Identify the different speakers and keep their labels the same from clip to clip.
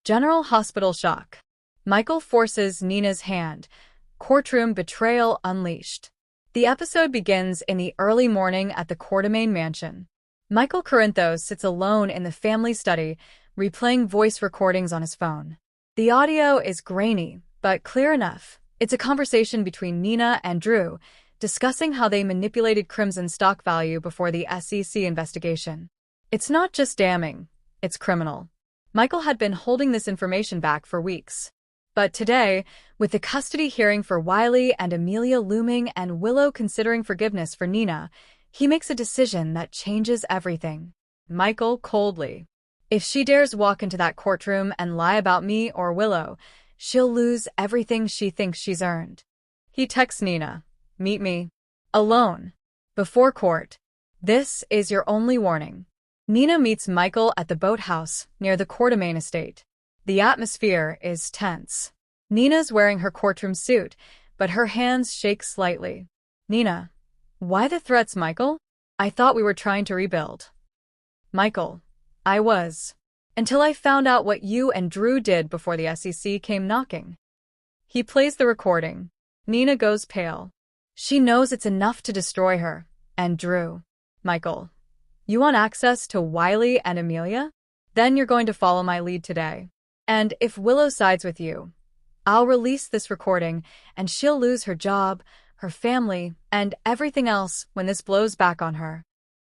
Speaker 1: General Hospital shock. Michael forces Nina's hand. Courtroom betrayal unleashed. The episode begins in the early morning at the Courtroom mansion. Michael Corinthos sits alone in the family study, replaying voice recordings on his phone. The audio is grainy, but clear enough. It's a conversation between Nina and Drew, discussing how they manipulated Crimson's stock value before the SEC investigation. It's not just damning, it's criminal. Michael had been holding this information back for weeks. But today, with the custody hearing for Wiley and Amelia looming and Willow considering forgiveness for Nina, he makes a decision that changes everything. Michael coldly. If she dares walk into that courtroom and lie about me or Willow, she'll lose everything she thinks she's earned. He texts Nina. Meet me. Alone. Before court. This is your only warning. Nina meets Michael at the boathouse near the Courtroom estate. The atmosphere is tense. Nina's wearing her courtroom suit, but her hands shake slightly. Nina. Why the threats, Michael? I thought we were trying to rebuild. Michael. I was. Until I found out what you and Drew did before the SEC came knocking. He plays the recording. Nina goes pale. She knows it's enough to destroy her. And Drew. Michael. You want access to Wiley and Amelia? Then you're going to follow my lead today. And if Willow sides with you, I'll release this recording and she'll lose her job, her family, and everything else when this blows back on her.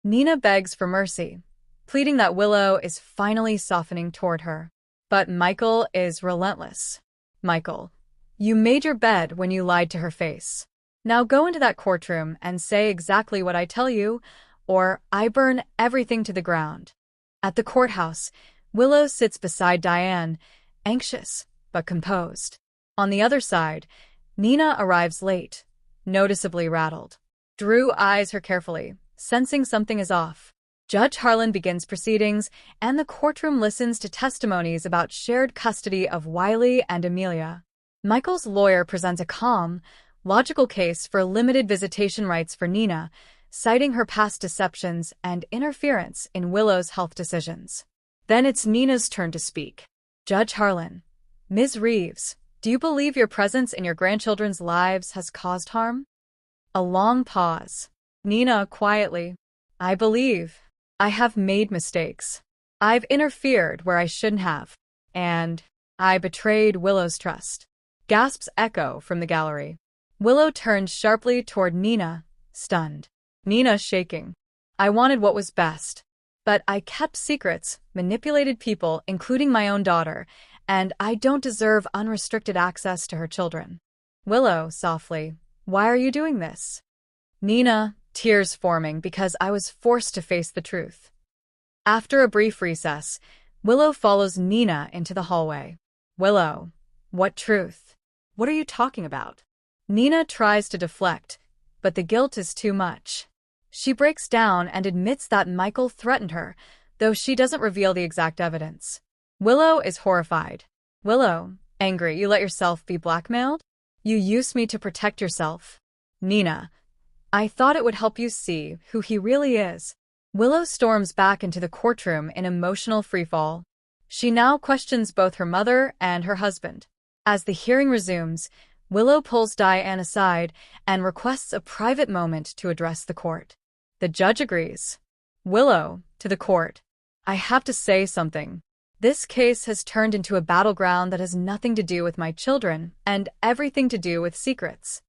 Speaker 1: Nina begs for mercy, pleading that Willow is finally softening toward her. But Michael is relentless. Michael, you made your bed when you lied to her face. Now go into that courtroom and say exactly what I tell you, or I burn everything to the ground. At the courthouse, Willow sits beside Diane, anxious but composed. On the other side, Nina arrives late, noticeably rattled. Drew eyes her carefully, sensing something is off. Judge Harlan begins proceedings, and the courtroom listens to testimonies about shared custody of Wiley and Amelia. Michael's lawyer presents a calm, logical case for limited visitation rights for Nina, citing her past deceptions and interference in Willow's health decisions. Then it's Nina's turn to speak. Judge Harlan. Ms. Reeves, do you believe your presence in your grandchildren's lives has caused harm? A long pause. Nina quietly. I believe I have made mistakes. I've interfered where I shouldn't have. And I betrayed Willow's trust. Gasps echo from the gallery. Willow turned sharply toward Nina, stunned. Nina shaking. I wanted what was best. But I kept secrets, manipulated people, including my own daughter, and I don't deserve unrestricted access to her children. Willow, softly. Why are you doing this? Nina, tears forming because I was forced to face the truth. After a brief recess, Willow follows Nina into the hallway. Willow. What truth? What are you talking about? Nina tries to deflect, but the guilt is too much. She breaks down and admits that Michael threatened her, though she doesn't reveal the exact evidence. Willow is horrified. Willow, angry, you let yourself be blackmailed? You used me to protect yourself. Nina, I thought it would help you see who he really is. Willow storms back into the courtroom in emotional freefall. She now questions both her mother and her husband. As the hearing resumes, Willow pulls Diane aside and requests a private moment to address the court. The judge agrees. Willow, to the court. I have to say something. This case has turned into a battleground that has nothing to do with my children and everything to do with secrets.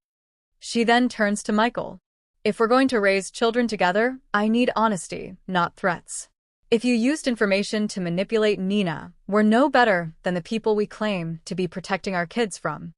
Speaker 1: She then turns to Michael. If we're going to raise children together, I need honesty, not threats. If you used information to manipulate Nina, we're no better than the people we claim to be protecting our kids from.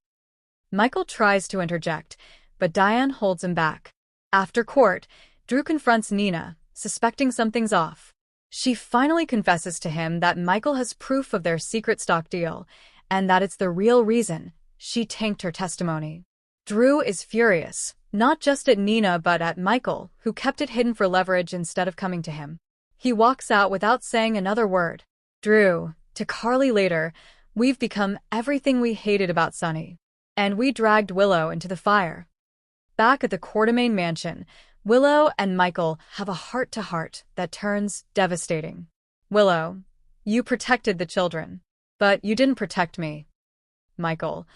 Speaker 1: Michael tries to interject, but Diane holds him back. After court, Drew confronts Nina, suspecting something's off. She finally confesses to him that Michael has proof of their secret stock deal, and that it's the real reason she tanked her testimony. Drew is furious, not just at Nina but at Michael, who kept it hidden for leverage instead of coming to him. He walks out without saying another word. Drew, to Carly later, we've become everything we hated about Sunny. And we dragged Willow into the fire. Back at the Courtroom mansion, Willow and Michael have a heart-to-heart that turns devastating. Willow, you protected the children. But you didn't protect me. Michael,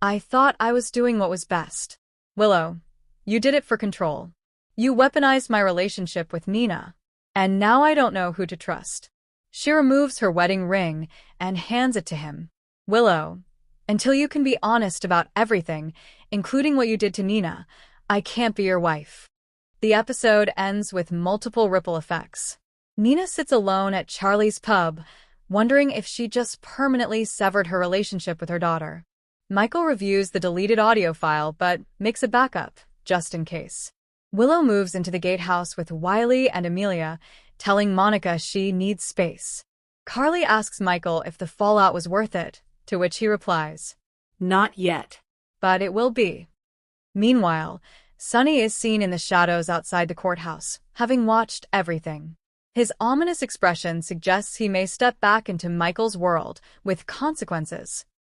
Speaker 1: I thought I was doing what was best. Willow, you did it for control. You weaponized my relationship with Nina. And now I don't know who to trust. She removes her wedding ring and hands it to him. Willow, until you can be honest about everything, including what you did to Nina, I can't be your wife. The episode ends with multiple ripple effects. Nina sits alone at Charlie's pub, wondering if she just permanently severed her relationship with her daughter. Michael reviews the deleted audio file but makes a backup, just in case. Willow moves into the gatehouse with Wiley and Amelia, telling Monica she needs space. Carly asks Michael if the fallout was worth it, to which he replies,
Speaker 2: "Not yet."
Speaker 1: "But it will be." Meanwhile, Sonny is seen in the shadows outside the courthouse, having watched everything. His ominous expression suggests he may step back into Michael's world, with consequences.